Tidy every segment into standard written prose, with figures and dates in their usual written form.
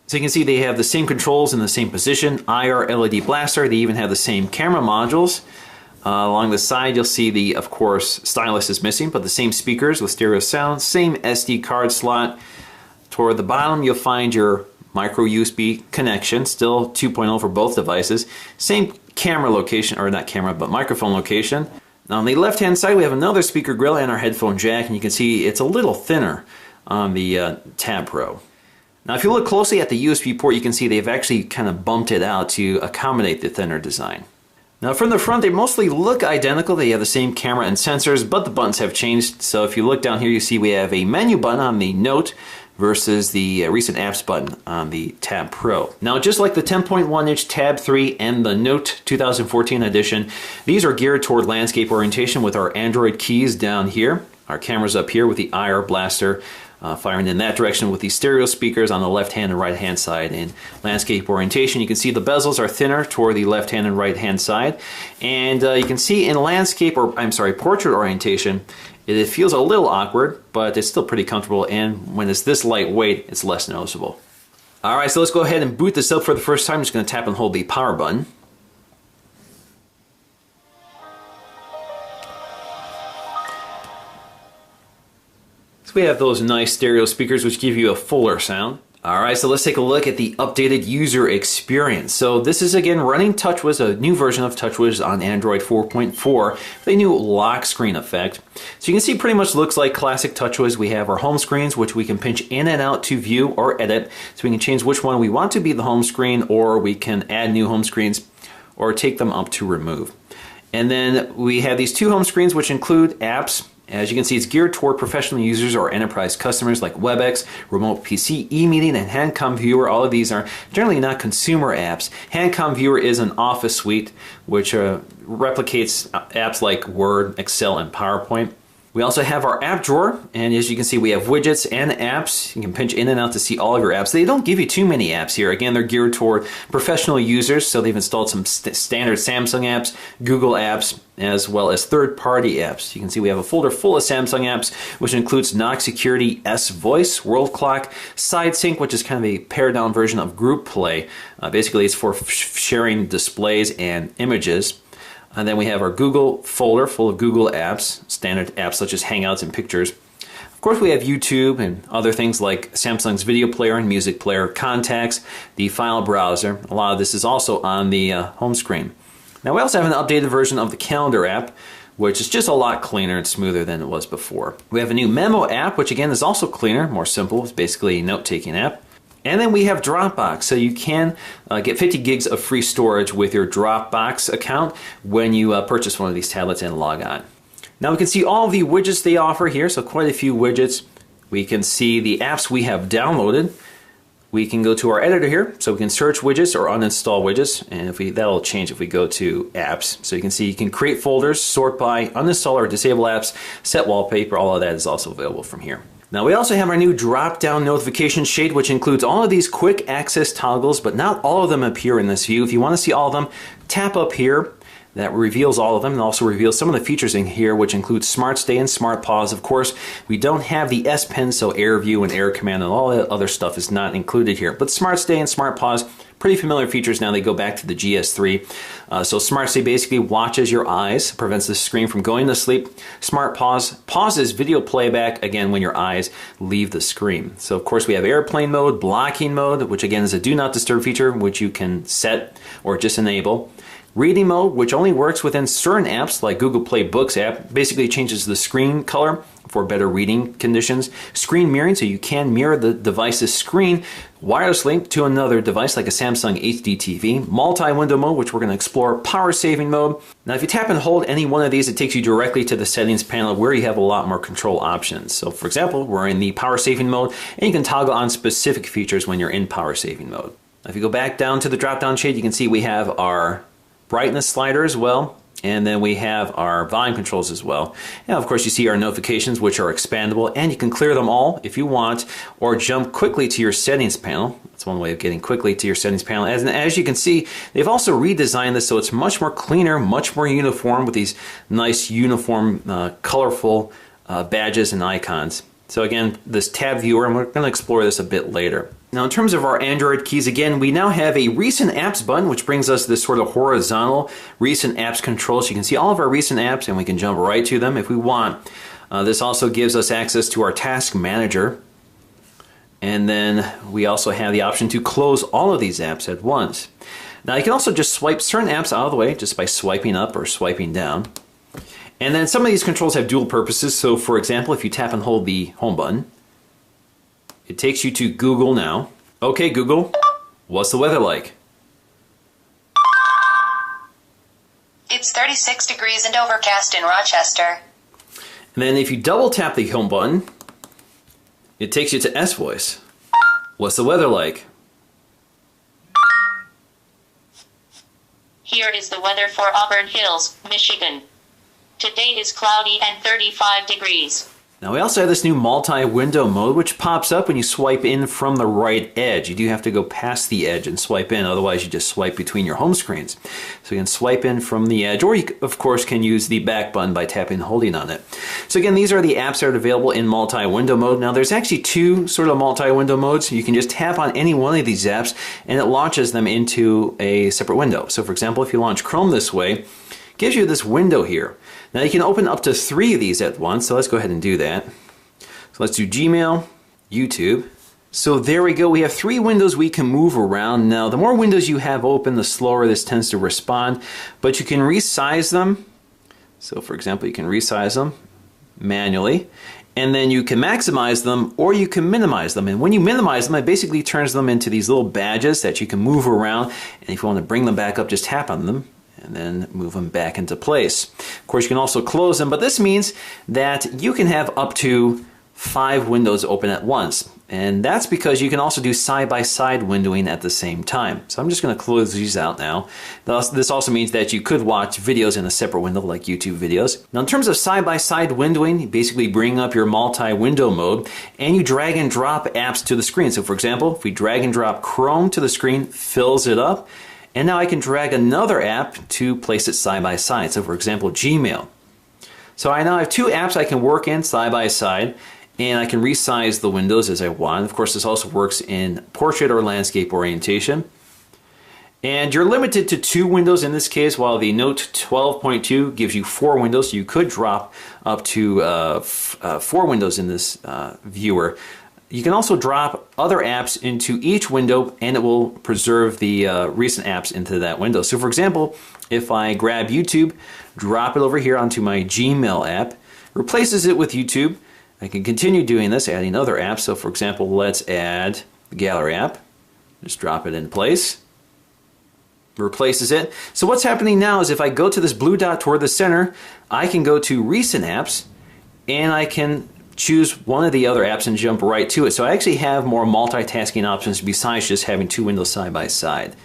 So you can see they have the same controls in the same position, IR, LED blaster. They even have the same camera modules. Along the side, you'll see the, of course, stylus is missing, but the same speakers with stereo sound, same SD card slot. Toward the bottom, you'll find your micro USB connection, still 2.0 for both devices. Same camera location, or not camera, but microphone location. Now on the left-hand side, we have another speaker grill and our headphone jack, and you can see it's a little thinner on the Tab Pro. Now if you look closely at the USB port, you can see they've actually kind of bumped it out to accommodate the thinner design. Now from the front, they mostly look identical. They have the same camera and sensors, but the buttons have changed. So if you look down here, you see we have a menu button on the Note versus the recent apps button on the Tab Pro. Now just like the 10.1-inch Tab 3 and the Note 2014 edition, these are geared toward landscape orientation with our Android keys down here. Our cameras up here with the IR blaster firing in that direction with the stereo speakers on the left-hand and right-hand side. In landscape orientation, you can see the bezels are thinner toward the left-hand and right-hand side. And you can see in landscape, or I'm sorry, portrait orientation, it feels a little awkward, but it's still pretty comfortable, and when it's this lightweight, it's less noticeable. Alright, so let's go ahead and boot this up for the first time. I'm just going to tap and hold the power button. So we have those nice stereo speakers which give you a fuller sound. Alright, so let's take a look at the updated user experience. So this is again running TouchWiz, a new version of TouchWiz on Android 4.4 with a new lock screen effect. So you can see pretty much looks like classic TouchWiz. We have our home screens which we can pinch in and out to view or edit. So we can change which one we want to be the home screen, or we can add new home screens or take them up to remove. And then we have these two home screens which include apps. As you can see, it's geared toward professional users or enterprise customers like WebEx, Remote PC, eMeeting, and Handcom Viewer. All of these are generally not consumer apps. Handcom Viewer is an office suite which replicates apps like Word, Excel, and PowerPoint. We also have our app drawer, and as you can see, we have widgets and apps. You can pinch in and out to see all of your apps. They don't give you too many apps here. Again, they're geared toward professional users, so they've installed some standard Samsung apps, Google apps, as well as third-party apps. You can see we have a folder full of Samsung apps, which includes Knox Security, S Voice, World Clock, SideSync, which is kind of a pared-down version of Group Play. Basically, it's for sharing displays and images. And then we have our Google folder full of Google apps, standard apps such as Hangouts and Pictures. Of course, we have YouTube and other things like Samsung's video player and music player, contacts, the file browser. A lot of this is also on the home screen. Now we also have an updated version of the calendar app, which is just a lot cleaner and smoother than it was before. We have a new memo app, which again is also cleaner, more simple. It's basically a note-taking app. And then we have Dropbox, so you can get 50 gigs of free storage with your Dropbox account when you purchase one of these tablets and log on. Now we can see all the widgets they offer here, so quite a few widgets. We can see the apps we have downloaded. We can go to our editor here, so we can search widgets or uninstall widgets, and that'll change if we go to apps. So you can see you can create folders, sort by, uninstall or disable apps, set wallpaper, all of that is also available from here. Now we also have our new drop-down notification shade, which includes all of these quick access toggles, but not all of them appear in this view. If you want to see all of them, tap up here. That reveals all of them, and also reveals some of the features in here, which include Smart Stay and Smart Pause. Of course, we don't have the S Pen, so Air View and Air Command and all that other stuff is not included here. But Smart Stay and Smart Pause, pretty familiar features now. They go back to the GS3. So Smart Stay basically watches your eyes, prevents the screen from going to sleep. Smart Pause pauses video playback, again, when your eyes leave the screen. So of course we have airplane mode, blocking mode, which again is a do not disturb feature, which you can set or just enable. Reading mode, which only works within certain apps like Google Play Books app, basically changes the screen color for better reading conditions. Screen mirroring, so you can mirror the device's screen wirelessly to another device like a Samsung HD TV. Multi-window mode, which we're going to explore. Power saving mode. Now if you tap and hold any one of these, it takes you directly to the settings panel where you have a lot more control options. So for example, we're in the power saving mode, and you can toggle on specific features when you're in power saving mode. Now, if you go back down to the drop-down shade, you can see we have our brightness slider as well, and then we have our volume controls as well. And of course you see our notifications, which are expandable, and you can clear them all if you want, or jump quickly to your settings panel. That's one way of getting quickly to your settings panel. As you can see, they've also redesigned this so it's much more cleaner, much more uniform, with these nice uniform colorful badges and icons. So again, this tab viewer, and we're going to explore this a bit later. Now in terms of our Android keys, again, we now have a recent apps button, which brings us this sort of horizontal recent apps control. So you can see all of our recent apps and we can jump right to them if we want. This also gives us access to our task manager. And then we also have the option to close all of these apps at once. Now you can also just swipe certain apps out of the way just by swiping up or swiping down. And then some of these controls have dual purposes. So for example, if you tap and hold the home button, it takes you to Google now. Okay, Google, what's the weather like? It's 36 degrees and overcast in Rochester. And then if you double tap the home button, it takes you to S-Voice. What's the weather like? Here is the weather for Auburn Hills, Michigan. Today is cloudy and 35 degrees. Now we also have this new multi-window mode, which pops up when you swipe in from the right edge. You do have to go past the edge and swipe in, otherwise you just swipe between your home screens. So you can swipe in from the edge, or you of course can use the back button by tapping and holding on it. So again, these are the apps that are available in multi-window mode. Now there's actually two sort of multi-window modes. You can just tap on any one of these apps and it launches them into a separate window. So for example, if you launch Chrome this way, it gives you this window here. Now you can open up to 3 of these at once, so let's go ahead and do that. So let's do Gmail, YouTube. So there we go, we have 3 windows we can move around. Now the more windows you have open, the slower this tends to respond, but you can resize them. So for example, you can resize them manually, and then you can maximize them or you can minimize them. And when you minimize them, it basically turns them into these little badges that you can move around, and if you want to bring them back up, just tap on them and then move them back into place. Of course, you can also close them, but this means that you can have up to 5 windows open at once. And that's because you can also do side-by-side windowing at the same time. So I'm just going to close these out now. This also means that you could watch videos in a separate window like YouTube videos. Now in terms of side-by-side windowing, you basically bring up your multi-window mode and you drag and drop apps to the screen. So for example, if we drag and drop Chrome to the screen, fills it up. And now I can drag another app to place it side by side. So for example, Gmail. So I now have 2 apps I can work in side by side, and I can resize the windows as I want. Of course, this also works in portrait or landscape orientation. And you're limited to 2 windows in this case, while the Note 12.2 gives you 4 windows. So you could drop up to 4 windows in this viewer. You can also drop other apps into each window and it will preserve the recent apps into that window. So for example, if I grab YouTube, drop it over here onto my Gmail app, replaces it with YouTube, I can continue doing this, adding other apps. So for example, let's add the Gallery app. Just drop it in place. Replaces it. So what's happening now is if I go to this blue dot toward the center, I can go to Recent Apps and I can choose one of the other apps and jump right to it. So I actually have more multitasking options besides just having 2 windows side by side.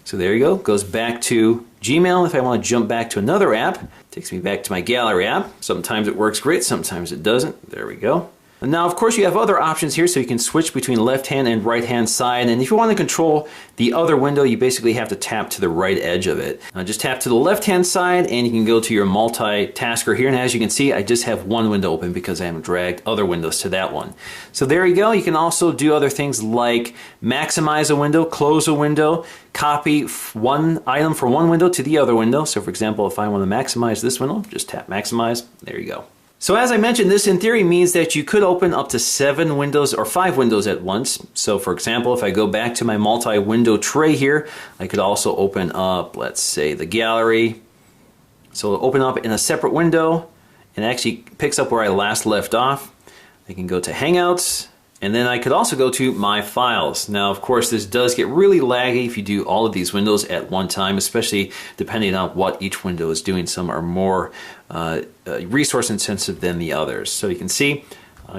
So there you go, goes back to Gmail. If I want to jump back to another app, it takes me back to my Gallery app. Sometimes it works great, sometimes it doesn't. There we go. And now of course you have other options here, so you can switch between left hand and right hand side, and if you want to control the other window you basically have to tap to the right edge of it. Now just tap to the left hand side and you can go to your multitasker here, and as you can see I just have 1 window open because I haven't dragged other windows to that one. So there you go, you can also do other things like maximize a window, close a window, copy one item from one window to the other window. So for example, if I want to maximize this window, just tap maximize, there you go. So as I mentioned, this in theory means that you could open up to 7 windows or 5 windows at once. So for example, if I go back to my multi-window tray here, I could also open up, let's say, the gallery. So it'll open up in a separate window and actually picks up where I last left off. I can go to Hangouts, and then I could also go to My Files. Now, of course, this does get really laggy if you do all of these windows at one time, especially depending on what each window is doing. Some are more resource intensive than the others. So you can see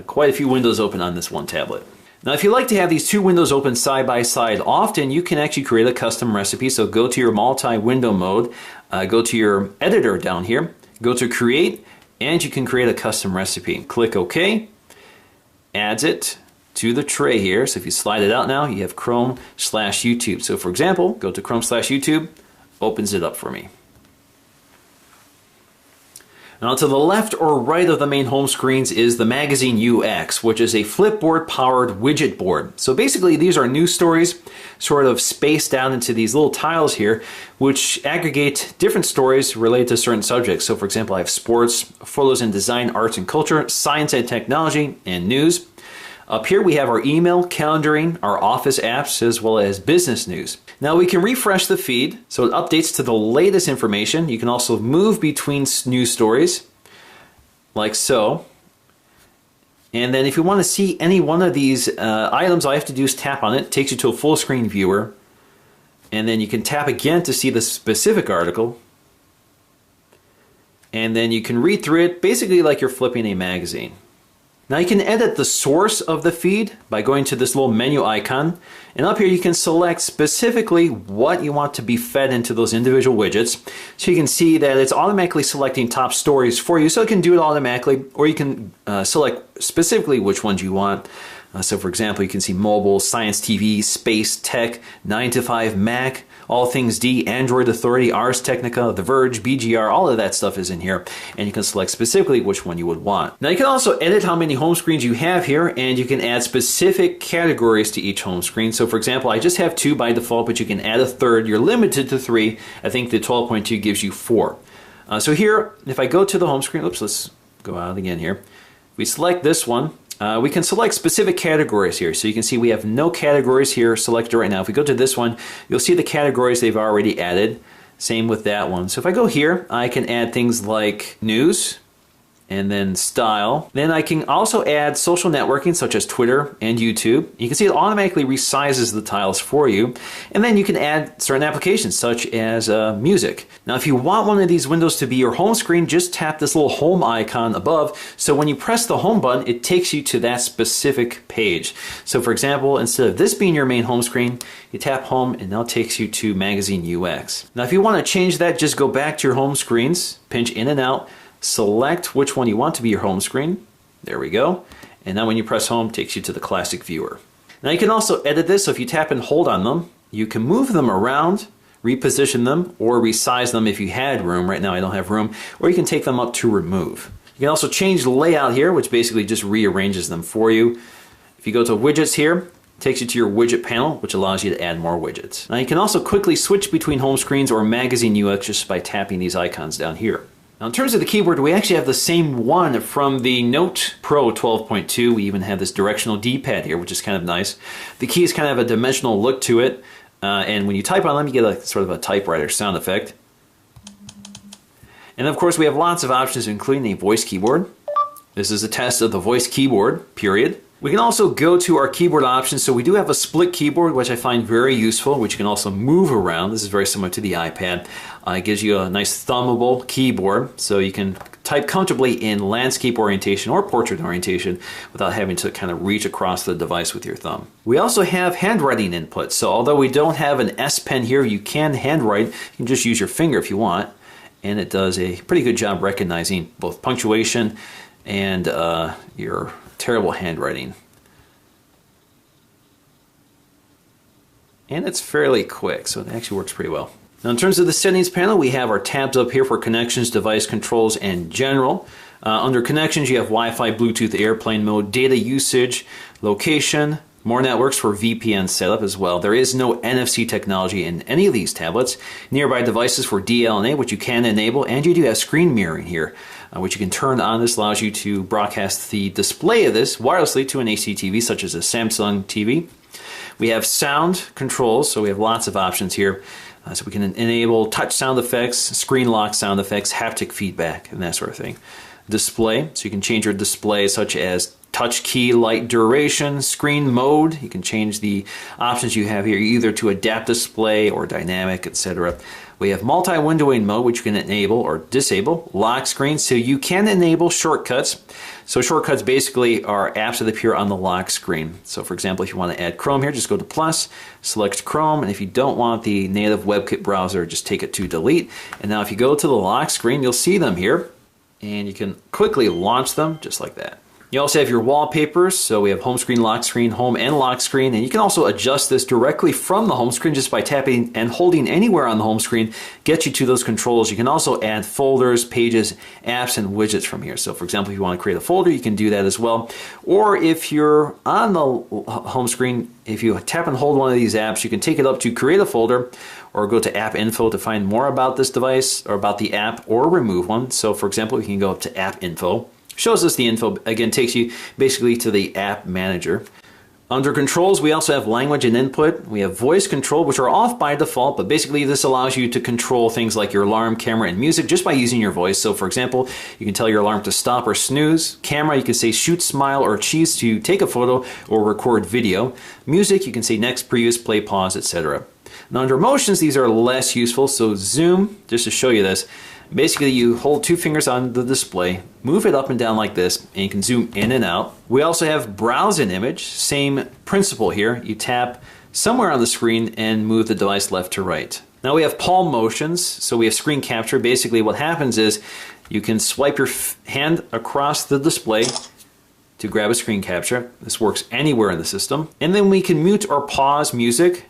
quite a few windows open on this one tablet. Now, if you like to have these 2 windows open side by side often, you can actually create a custom recipe. So go to your multi-window mode, go to your editor down here, go to Create, and you can create a custom recipe. Click OK, adds it to the tray here. So if you slide it out now, you have Chrome/YouTube. So for example, go to Chrome/YouTube, opens it up for me. Now to the left or right of the main home screens is the Magazine UX, which is a Flipboard powered widget board. So basically these are news stories sort of spaced out into these little tiles here, which aggregate different stories related to certain subjects. So for example, I have sports, photos and design, arts and culture, science and technology, and news. Up here we have our email, calendaring, our office apps, as well as business news. Now we can refresh the feed so it updates to the latest information. You can also move between news stories, like so. And then if you want to see any one of these items, all you have to do is tap on it. It takes you to a full screen viewer. And then you can tap again to see the specific article. And then you can read through it, basically like you're flipping a magazine. Now you can edit the source of the feed by going to this little menu icon, and up here you can select specifically what you want to be fed into those individual widgets. So you can see that it's automatically selecting top stories for you, so it can do it automatically, or you can select specifically which ones you want. So for example, you can see mobile, science TV, space, tech, 9 to 5 Mac, all things D, Android Authority, Ars Technica, The Verge, BGR, all of that stuff is in here, and you can select specifically which one you would want. Now you can also edit how many home screens you have here, and you can add specific categories to each home screen. So for example, I just have 2 by default, but you can add a third. You're limited to 3. I think the 12.2 gives you 4. So here, if I go to the home screen, oops, let's go out again here. We select this one. We can select specific categories here. So you can see we have no categories here selected right now. If we go to this one, you'll see the categories they've already added. Same with that one. So if I go here, I can add things like news, and then style. Then I can also add social networking such as Twitter and YouTube. You can see it automatically resizes the tiles for you. And then you can add certain applications such as music. Now if you want one of these windows to be your home screen, just tap this little home icon above. So when you press the home button, it takes you to that specific page. So for example, instead of this being your main home screen, you tap home and now it takes you to Magazine UX. Now if you want to change that, just go back to your home screens, pinch in and out, select which one you want to be your home screen. There we go. And now when you press home, it takes you to the classic viewer. Now you can also edit this, so if you tap and hold on them, you can move them around, reposition them, or resize them if you had room. Right now I don't have room. Or you can take them up to remove. You can also change the layout here, which basically just rearranges them for you. If you go to widgets here, it takes you to your widget panel, which allows you to add more widgets. Now you can also quickly switch between home screens or Magazine UX just by tapping these icons down here. Now in terms of the keyboard, we actually have the same one from the Note Pro 12.2. We even have this directional D-pad here, which is kind of nice. The keys kind of have a dimensional look to it, and when you type on them, you get a sort of a typewriter sound effect. And of course, we have lots of options, including a voice keyboard. This is a test of the voice keyboard, period. We can also go to our keyboard options. So we do have a split keyboard, which I find very useful, which you can also move around. This is very similar to the iPad. It gives you a nice thumbable keyboard, so you can type comfortably in landscape orientation or portrait orientation without having to kind of reach across the device with your thumb. We also have handwriting input. So although we don't have an S Pen here, you can handwrite. You can just use your finger if you want. And it does a pretty good job recognizing both punctuation and your terrible handwriting. And it's fairly quick, so it actually works pretty well. Now in terms of the settings panel, we have our tabs up here for connections, device controls, and general. Under connections, you have Wi-Fi, Bluetooth, airplane mode, data usage, location, more networks for VPN setup as well. There is no NFC technology in any of these tablets. Nearby devices for DLNA, which you can enable, and you do have screen mirroring here, which you can turn on. This allows you to broadcast the display of this wirelessly to an HDTV, such as a Samsung TV. We have sound controls, so we have lots of options here. So we can enable touch sound effects, screen lock sound effects, haptic feedback, and that sort of thing. Display, so you can change your display such as touch key light duration, screen mode. You can change the options you have here either to adapt display or dynamic, etc. We have multi-windowing mode, which you can enable or disable. Lock screen, so you can enable shortcuts. So shortcuts basically are apps that appear on the lock screen. So for example, if you want to add Chrome here, just go to plus, select Chrome, and if you don't want the native WebKit browser, just take it to delete. And now if you go to the lock screen, you'll see them here, and you can quickly launch them just like that. You also have your wallpapers, so we have home screen, lock screen, home and lock screen, and you can also adjust this directly from the home screen just by tapping and holding anywhere on the home screen, get you to those controls. You can also add folders, pages, apps, and widgets from here. So for example, if you want to create a folder, you can do that as well. Or if you're on the home screen, if you tap and hold one of these apps, you can take it up to create a folder or go to app info to find more about this device or about the app, or remove one. So for example, you can go up to app info. Shows us the info, again, takes you basically to the app manager. Under controls, we also have language and input. We have voice control, which are off by default, but basically this allows you to control things like your alarm, camera, and music just by using your voice. So for example, you can tell your alarm to stop or snooze. Camera, you can say shoot, smile, or cheese to take a photo or record video. Music, you can say next, previous, play, pause, etc. Now under motions, these are less useful. So zoom, just to show you this, basically you hold two fingers on the display, move it up and down like this, and you can zoom in and out. We also have browse an image, same principle here. You tap somewhere on the screen and move the device left to right. Now we have palm motions, so we have screen capture. Basically what happens is you can swipe your hand across the display to grab a screen capture. This works anywhere in the system. And then we can mute or pause music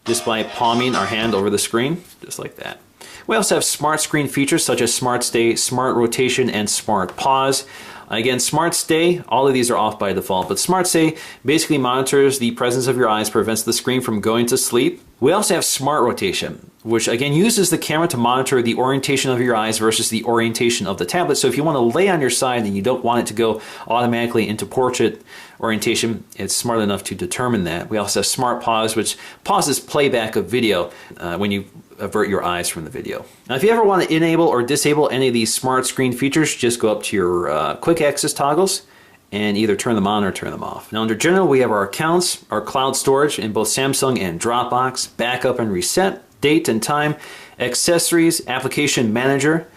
just by palming our hand over the screen, just like that. We also have smart screen features such as Smart Stay, Smart Rotation, and Smart Pause. Again, Smart Stay, all of these are off by default, but Smart Stay basically monitors the presence of your eyes, prevents the screen from going to sleep. We also have Smart Rotation, which again uses the camera to monitor the orientation of your eyes versus the orientation of the tablet. So if you want to lay on your side and you don't want it to go automatically into portrait orientation, it's smart enough to determine that. We also have Smart Pause, which pauses playback of video when you avert your eyes from the video. Now if you ever want to enable or disable any of these smart screen features, just go up to your quick access toggles and either turn them on or turn them off. Now under general, we have our accounts, our cloud storage in both Samsung and Dropbox, backup and reset, date and time, accessories, application manager.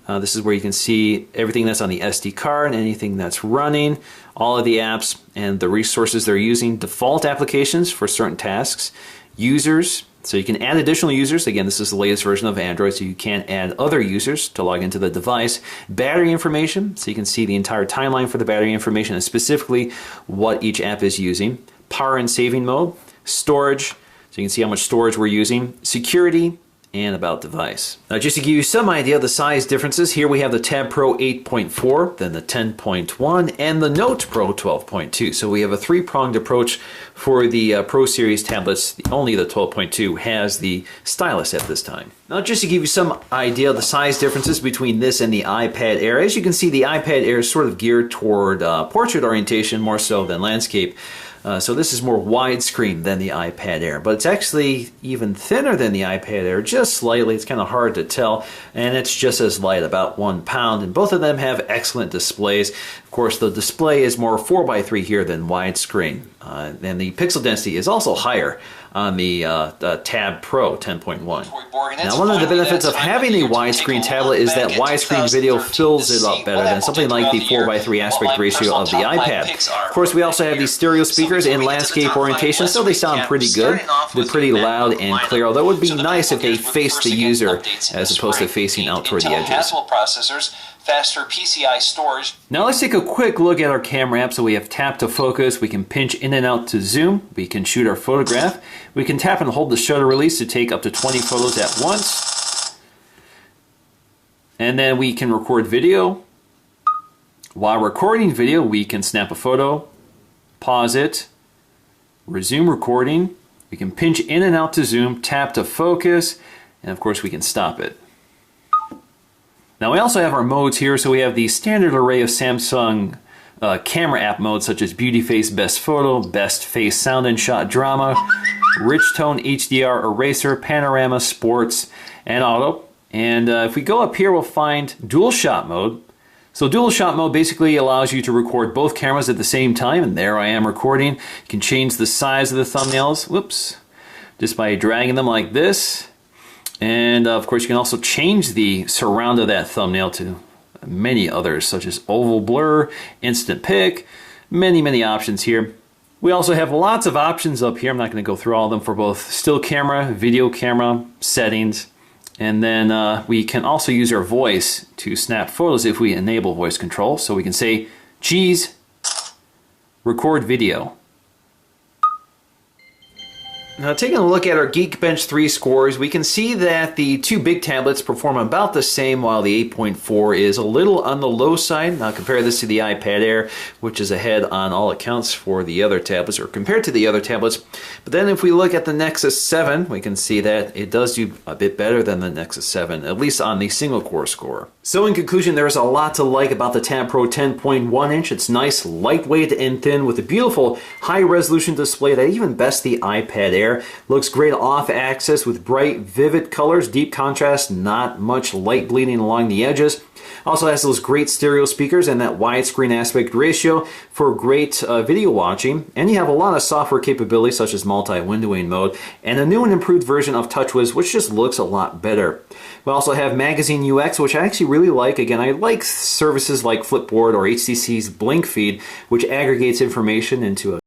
This is where you can see everything that's on the SD card, anything that's running, all of the apps and the resources they're using, default applications for certain tasks, users, so you can add additional users. Again, this is the latest version of Android, so you can add other users to log into the device. Battery information, so you can see the entire timeline for the battery information and specifically what each app is using. Power and saving mode, storage, so you can see how much storage we're using. Security, and about device. Now just to give you some idea of the size differences, here we have the Tab Pro 8.4, then the 10.1, and the Note Pro 12.2. So we have a three-pronged approach for the Pro Series tablets. Only the 12.2 has the stylus at this time. Now just to give you some idea of the size differences between this and the iPad Air, as you can see the iPad Air is sort of geared toward portrait orientation more so than landscape. So this is more widescreen than the iPad Air, but it's actually even thinner than the iPad Air, just slightly. It's kind of hard to tell, and it's just as light, about 1 pound, and both of them have excellent displays. Of course, the display is more 4:3 here than widescreen, and the pixel density is also higher on the Tab Pro 10.1. Now, one of the benefits of having a widescreen tablet is that widescreen video fills it up better than something like the 4:3 aspect ratio of the iPad. Of course, we also have these stereo speakers in landscape orientation, so they sound pretty good. They're pretty loud and clear, although it would be nice if they faced the user as opposed to facing out toward the edges. Faster PCI storage. Now let's take a quick look at our camera app. So we have tap to focus, we can pinch in and out to zoom, we can shoot our photograph, we can tap and hold the shutter release to take up to 20 photos at once, and then we can record video. While recording video, we can snap a photo, pause it, resume recording, we can pinch in and out to zoom, tap to focus, and of course we can stop it. Now we also have our modes here, so we have the standard array of Samsung camera app modes such as Beauty Face, Best Photo, Best Face, Sound and Shot, Drama, Rich Tone, HDR, Eraser, Panorama, Sports, and Auto. And if we go up here, we'll find Dual Shot mode. So Dual Shot mode basically allows you to record both cameras at the same time, and there I am recording. You can change the size of the thumbnails, whoops, just by dragging them like this. And of course you can also change the surround of that thumbnail to many others such as oval blur, instant pick, many options here. We also have lots of options up here. I'm not going to go through all of them for both still camera, video camera, settings. And then we can also use our voice to snap photos if we enable voice control. So we can say cheese record video. Now, taking a look at our Geekbench 3 scores, we can see that the two big tablets perform about the same, while the 8.4 is a little on the low side. Now, compare this to the iPad Air, which is ahead on all accounts for the other tablets, or compared to the other tablets. But then if we look at the Nexus 7, we can see that it does do a bit better than the Nexus 7, at least on the single-core score. So in conclusion, there's a lot to like about the Tab Pro 10.1-inch. It's nice, lightweight, and thin, with a beautiful high-resolution display that even bests the iPad Air. Looks great off-axis with bright, vivid colors, deep contrast, not much light bleeding along the edges. Also has those great stereo speakers and that widescreen aspect ratio for great video watching. And you have a lot of software capabilities such as multi-windowing mode and a new and improved version of TouchWiz, which just looks a lot better. We also have Magazine UX, which I actually really like. Again, I like services like Flipboard or HTC's Blink feed, which aggregates information into a